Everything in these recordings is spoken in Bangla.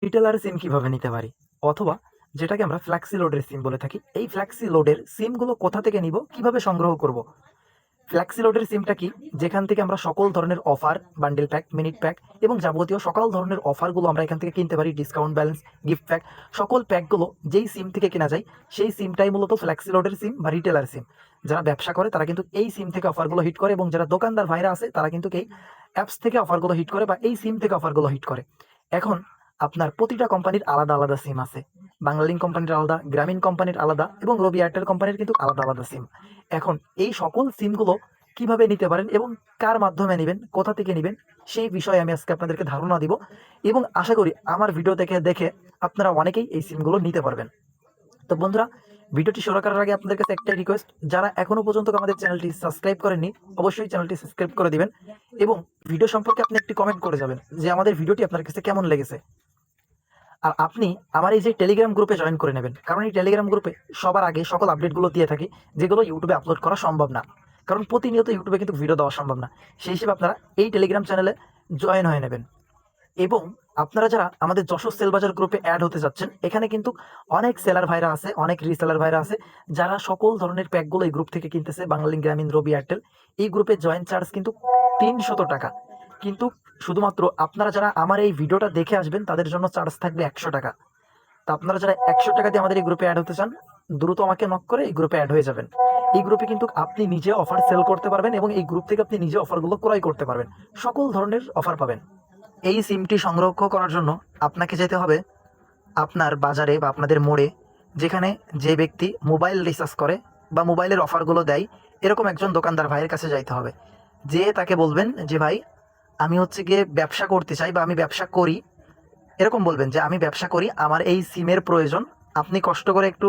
রিটেলার সিম কিভাবে নিতে পারি, অথবা যেটাকে আমরা ফ্ল্যাক্সি লোডের সিম বলে থাকি, এই ফ্ল্যাক্সি লোডের সিমগুলো কোথা থেকে নিব, কিভাবে সংগ্রহ করব। ফ্ল্যাক্সি লোডের সিমটা কি? যেখান থেকে আমরা সকল ধরনের offer, bundle pack, minute pack এবং যাবতীয় সকল ধরনের অফারগুলো আমরা এখান থেকে কিনতে পারি। ডিসকাউন্ট ব্যালেন্স, গিফট প্যাক, সকল প্যাকগুলো যেই সিম থেকে কেনা যায় সেই সিমটাই মূলত ফ্ল্যাক্সি লোডের সিম বা রিটেলার সিম। যারা ব্যবসা করে তারা কিন্তু এই সিম থেকে অফারগুলো হিট করে, এবং যারা দোকানদার ভাইরা আছে তারা কিন্তু এই অ্যাপস থেকে অফারগুলো হিট করে বা এই সিম থেকে অফারগুলো হিট করে। এখন আপনার প্রতিটা কোম্পানির আলাদা আলাদা সিম আছে। বাংলালিংক কোম্পানির আলাদা, গ্রামীণ কোম্পানির আলাদা এবং রবি এয়ারটেল কোম্পানির কিন্তু আলাদা আলাদা সিম। এখন এই সকল সিমগুলো কিভাবে নিতে পারেন এবং কার মাধ্যমে নেবেন, কোথা থেকে নেবেন, সেই বিষয়ে আমি আজকে আপনাদেরকে ধারণা দিব, এবং আশা করি আমার ভিডিও দেখে দেখে আপনারা অনেকেই এই সিমগুলো নিতে পারবেন। তো বন্ধুরা, ভিডিওটি শুরু করার আগে আপনাদের কাছে একটাই রিকোয়েস্ট, যারা এখনো পর্যন্ত আমাদের চ্যানেলটি সাবস্ক্রাইব করেননি অবশ্যই চ্যানেলটি সাবস্ক্রাইব করে দিবেন, এবং ভিডিও সম্পর্কে আপনি একটি কমেন্ট করে যাবেন যে আমাদের ভিডিওটি আপনার কাছে কেমন লেগেছে। আর আপনি আমার এই যে টেলিগ্রাম গ্রুপে জয়েন করে নেবেন, কারণ এই টেলিগ্রাম গ্রুপে সবার আগে সকল আপডেটগুলো দিয়ে থাকি, যেগুলো ইউটিউবে আপলোড করা সম্ভব না, কারণ প্রতিনিয়ত ইউটিউবে কিন্তু ভিডিও দেওয়া সম্ভব না। সেই হিসেবে আপনারা এই টেলিগ্রাম চ্যানেলে জয়েন হয়ে নেবেন। এবং আপনারা যারা আমাদের যশোর সেল বাজার গ্রুপে অ্যাড হতে যাচ্ছেন, এখানে কিন্তু অনেক সেলার ভাইরা আছে, অনেক রিসেলার ভাইরা আছে, যারা সকল ধরনের প্যাকগুলো এই গ্রুপ থেকে কিনতেছে। বাংলালিংক, গ্রামীণ, রবি এয়ারটেল, এই গ্রুপে জয়েন চার্জ কিন্তু 300 টাকা। কিন্তু শুধুমাত্র আপনারা যারা আমার এই ভিডিওটা দেখে আসবেন তাদের জন্য চার্জ থাকবে 100 টাকা। তা আপনারা যারা 100 টাকা দিয়ে আমাদের এই গ্রুপে অ্যাড হতে চান, দ্রুত আমাকে নক করে এই গ্রুপে অ্যাড হয়ে যাবেন। এই গ্রুপে কিন্তু আপনি নিজে অফার সেল করতে পারবেন, এবং এই গ্রুপ থেকে আপনি নিজে অফারগুলো ক্রয় করতে পারবেন, সকল ধরনের অফার পাবেন। এই সিমটি সংগ্রহ করার জন্য আপনাকে যেতে হবে আপনার বাজারে বা আপনাদের মোড়ে, যেখানে যে ব্যক্তি মোবাইল রিচার্জ করে বা মোবাইলের অফারগুলো দেয়, এরকম একজন দোকানদার ভাইয়ের কাছে যাইতে হবে। যে তাকে বলবেন যে ভাই, আমি হচ্ছে গিয়ে ব্যবসা করতে চাই বা আমি ব্যবসা করি, এরকম বলবেন যে আমি ব্যবসা করি, আমার এই সিমের প্রয়োজন। আপনি কষ্ট করে একটু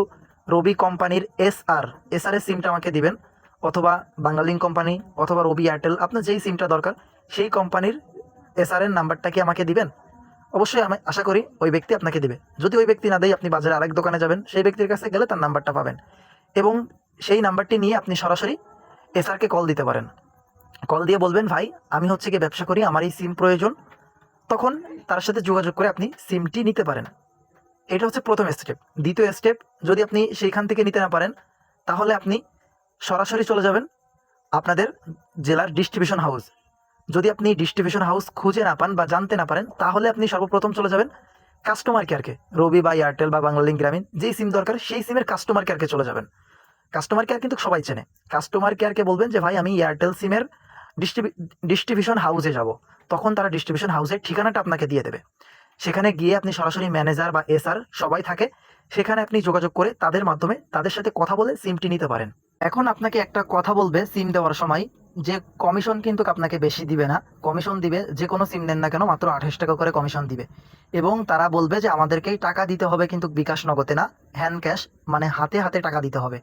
রবি কোম্পানির এসআর এর সিমটা আমাকে দিবেন, অথবা বাংলালিংক কোম্পানি অথবা রবি এয়ারটেল, আপনার যেই সিমটা দরকার সেই কোম্পানির এসআর এর নাম্বারটা কি আমাকে দিবেন। অবশ্যই আমি আশা করি ওই ব্যক্তি আপনাকে দিবে। যদি ওই ব্যক্তি না দেয়, আপনি বাজারে আরেক দোকানে যাবেন, সেই ব্যক্তির কাছে গেলে তার নাম্বারটা পাবেন, এবং সেই নাম্বারটি নিয়ে আপনি সরাসরি এসআরকে কল দিতে পারেন। কল দিয়ে বলবেন ভাই, আমি হচ্ছে গিয়ে ব্যবসা করি, আমার এই সিম প্রয়োজন। তখন তার সাথে যোগাযোগ করে আপনি সিমটি নিতে পারেন। এটা হচ্ছে প্রথম স্টেপ। দ্বিতীয় স্টেপ, যদি আপনি সেইখান থেকে নিতে না পারেন, তাহলে আপনি সরাসরি চলে যাবেন আপনাদের জেলার ডিস্ট্রিবিউশন হাউস। যদি আপনি ডিস্ট্রিবিউশন হাউস খুঁজে না পান বা জানতে না পারেন, তাহলে আপনি সর্বপ্রথম চলে যাবেন কাস্টমার কেয়ারকে। রবি বা এয়ারটেল বা বাংলালিংক, গ্রামীণ, যেই সিম দরকার সেই সিমের কাস্টমার কেয়ারকে চলে যাবেন। কাস্টমার কেয়ার কিন্তু সবাই চেনে। কাস্টমার কেয়ারকে বলবেন যে ভাই, আমি এয়ারটেল সিমের ডিস্ট্রিবিউশন হাউসে যাব। তখন তারা ডিস্ট্রিবিউশন হাউসের ঠিকানাটা আপনাকে দিয়ে দেবে। সেখানে গিয়ে আপনি সরাসরি ম্যানেজার বা এসআর সবাই থাকে, সেখানে আপনি যোগাযোগ করে তাদের মাধ্যমে তাদের সাথে কথা বলে সিমটি নিতে পারেন। এখন আপনাকে একটা কথা বলবে সিম দেওয়ার সময়, যে কমিশন কিন্তু আপনাকে বেশি দিবে না। কমিশন দিবে, যে কোনো সিম নেন না কেন, মাত্র 28 টাকা করে কমিশন দিবে। এবং তারা বলবে যে আমাদেরকেই টাকা দিতে হবে, কিন্তু বিকাশ নগদে না, হ্যান্ড ক্যাশ, মানে হাতে হাতে টাকা দিতে হবে।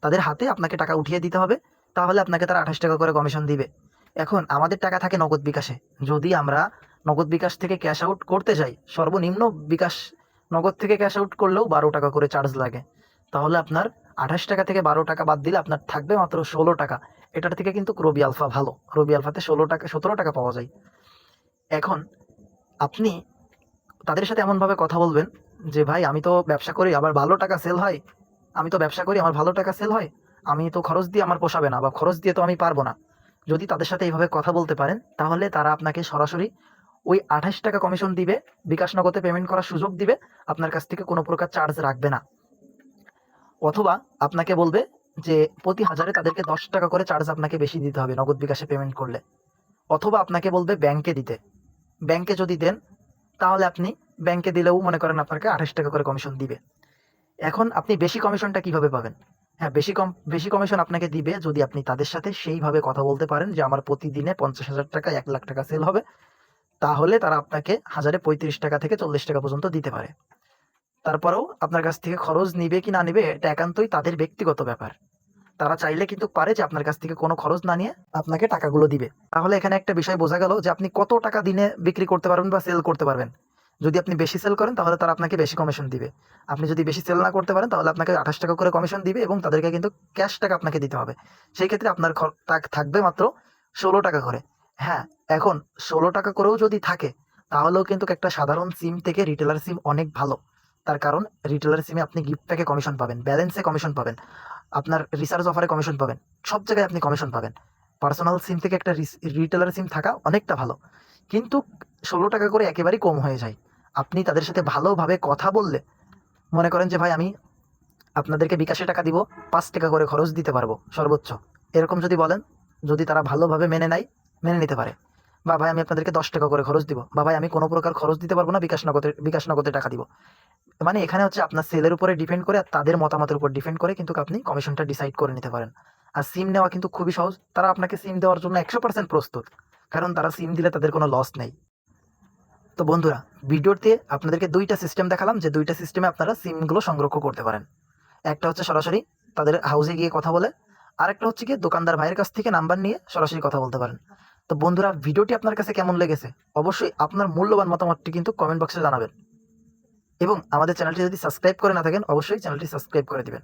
তাদের হাতে আপনাকে টাকা উঠিয়ে দিতে হবে, তাহলে আপনাকে তারা 28 টাকা করে কমিশন দিবে। এখন আমাদের টাকা থাকে নগদ বিকাশে। যদি আমরা নগদ বিকাশ থেকে ক্যাশ আউট করতে যাই, সর্বনিম্ন বিকাশ নগদ থেকে ক্যাশ আউট করলেও 12 টাকা করে চার্জ লাগে। তাহলে আপনার 28 টাকা থেকে 12 টাকা বাদ দিলে আপনার থাকবে মাত্র 16 টাকা। এটার থেকে কিন্তু রবি আলফা ভালো। রবি আলফাতে 16 টাকা 17 টাকা পাওয়া যায়। এখন আপনি তাদের সাথে এমনভাবে কথা বলবেন যে ভাই, আমি তো ব্যবসা করি, আবার ভালো টাকা সেল হয়, আমি তো ব্যবসা করি, আমার ভালো টাকা সেল হয়, আমি তো খরচ দিয়ে আমার পোষাবে না, বা খরচ দিয়ে তো আমি পারবো না। যদি তাদের সাথে এইভাবে কথা বলতে পারেন, তাহলে তারা আপনাকে সরাসরি ওই 28 টাকা কমিশন দিবে, বিকাশ নগদে পেমেন্ট করার সুযোগ দিবে, আপনার কাছ থেকে কোনো প্রকার চার্জ রাখবে না। অথবা আপনাকে বলবে যে প্রতি হাজারে তাদেরকে 10 টাকা করে চার্জ আপনাকে বেশি দিতে হবে নগদ বিকাশে পেমেন্ট করলে। অথবা আপনাকে বলবে ব্যাংকে দিতে। ব্যাংকে যদি দেন, তাহলে আপনি ব্যাংকে দিলেও মনে করেন আপনাকে 28 টাকা করে কমিশন দিবে। এখন আপনি বেশি কমিশনটা কিভাবে পাবেন? হ্যাঁ, বেশি কমিশন আপনাকে দিবে যদি আপনি তাদের সাথে সেইভাবে কথা বলতে পারেন যে আমার প্রতিদিনে 50,000 টাকা, 1 লাখ টাকা সেল হবে। তাহলে তারা আপনাকে হাজারে 35 টাকা থেকে 40 টাকা পর্যন্ত দিতে পারে। তারপরেও আপনার কাছ থেকে খরচ নিবে কি না নিবে, এটা একান্তই তাদের ব্যক্তিগত ব্যাপার। তারা চাইলে কিন্তু পারে যে আপনার কাছ থেকে কোনো খরচ না নিয়ে আপনাকে টাকাগুলো দিবে। তাহলে এখানে একটা বিষয় বোঝা গেল যে আপনি কত টাকা দিনে বিক্রি করতে পারবেন বা সেল করতে পারবেন। যদি আপনি বেশি সেল করেন, তাহলে তারা আপনাকে বেশি কমিশন দিবে। আপনি যদি বেশি সেল না করতে পারেন, তাহলে আপনাকে 28 টাকা করে কমিশন দিবে, এবং তাদেরকে কিন্তু ক্যাশ টাকা আপনাকে দিতে হবে। সেই ক্ষেত্রে আপনার থাকবে মাত্র 16 টাকা করে। হ্যাঁ, এখন 16 টাকা করেও যদি থাকে, তাহলেও কিন্তু একটা সাধারণ সিম থেকে রিটেলার সিম অনেক ভালো। তার কারণ রিটেলার সিমে আপনি গিফট প্যাকে কমিশন পাবেন, ব্যালেন্সে কমিশন পাবেন, আপনার রিচার্জ অফারে কমিশন পাবেন, সব জায়গায় আপনি কমিশন পাবেন। পার্সোনাল সিম থেকে একটা রিটেলার সিম থাকা অনেকটা ভালো, কিন্তু 16 টাকা করে একেবারেই কম হয়ে যায়। আপনি তাদের সাথে ভালোভাবে কথা বললে, মনে করেন যে ভাই আমি আপনাদেরকে বিকাশে টাকা দিব, 5 টাকা করে খরচ দিতে পারবো সর্বোচ্চ, এরকম যদি বলেন, যদি তারা ভালোভাবে মেনে নেয়, মেনে নিতে পারে। বা ভাই আমি আপনাদেরকে 10 টাকা করে খরচ দিব, বা ভাই আমি কোনো প্রকার খরচ দিতে পারবো না, বিকাশ নগদে টাকা দিব। মানে এখানে হচ্ছে আপনার সেলের উপরে ডিপেন্ড করে আর তাদের মতামতের উপর ডিপেন্ড করে কিন্তু আপনি কমিশনটা ডিসাইড করে নিতে পারেন। আর সিম নেওয়া কিন্তু খুবই সহজ, তারা আপনাকে সিম দেওয়ার জন্য 100% প্রস্তুত, কারণ তারা সিম দিলে তাদের কোনো লস নেই। তো বন্ধুরা, ভিডিওতে আপনাদেরকে দুইটা সিস্টেম দেখালাম, যে দুইটা সিস্টেমে আপনারা সিমগুলো সংরক্ষণ করতে পারেন। একটা হচ্ছে সরাসরি তাদের হাউসে গিয়ে কথা বলে, আরেকটা হচ্ছে গিয়ে দোকানদার ভাইয়ের কাছ থেকে নাম্বার নিয়ে সরাসরি কথা বলতে পারেন। তো বন্ধুরা, ভিডিওটি আপনার কাছে কেমন লেগেছে অবশ্যই আপনার মূল্যবান মতামতটি কিন্তু কমেন্ট বক্সে জানাবেন, এবং আমাদের চ্যানেলটি যদি সাবস্ক্রাইব করে না থাকেন অবশ্যই চ্যানেলটি সাবস্ক্রাইব করে দিবেন।